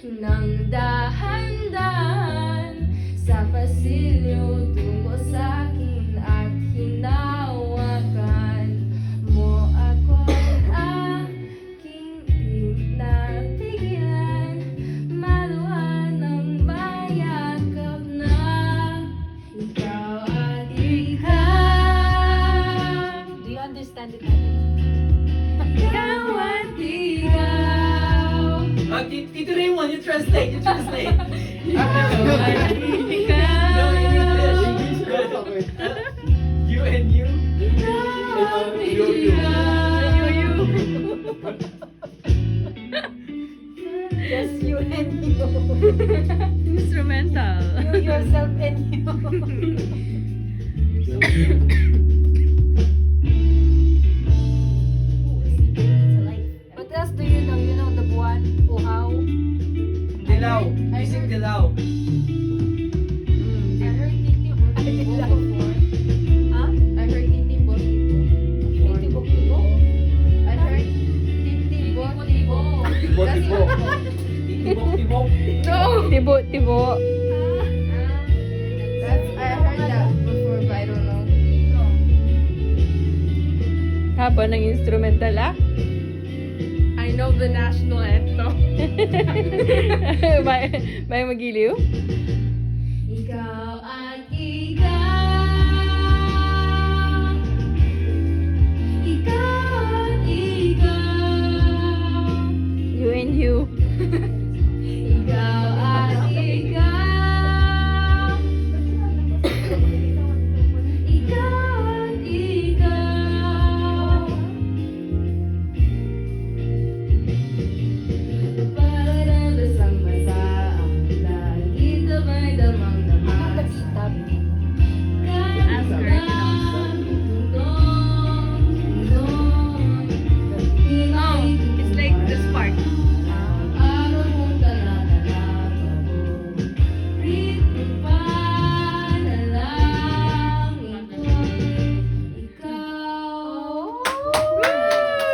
Nang dahan-dahan sa pasilyo tungo sa akin at hinawakan mo ako'y aking di napigilan, maluhan ng mayakap na ikaw at ikaw. Do you understand it, Ate? Ikaw at ikaw. Tito Raymond, you translate, you translate. Ikaw at ikaw. No, English. You and you. Ikaw at You. Just you and you. Instrumental. You yourself and you. What else do you know? You know the buwan, uhaw. Dilaw. You sing Dilaw. I heard Titi Bokibo before. Huh? I heard Titi Bokibo. Titi Bokibo? I heard Titi Bokibo. Tibok. Tibok. No! Tibo. That's, I heard that before, but I don't know. Haba ng instrumental I know the national anthem. May magiliw? Ikaw at ikaw. Ikaw at ikaw. You and you. Ikaw at ikaw. Ikaw at ikaw. Para bersama sa ang langit na may damang-damang. Ang nagitab.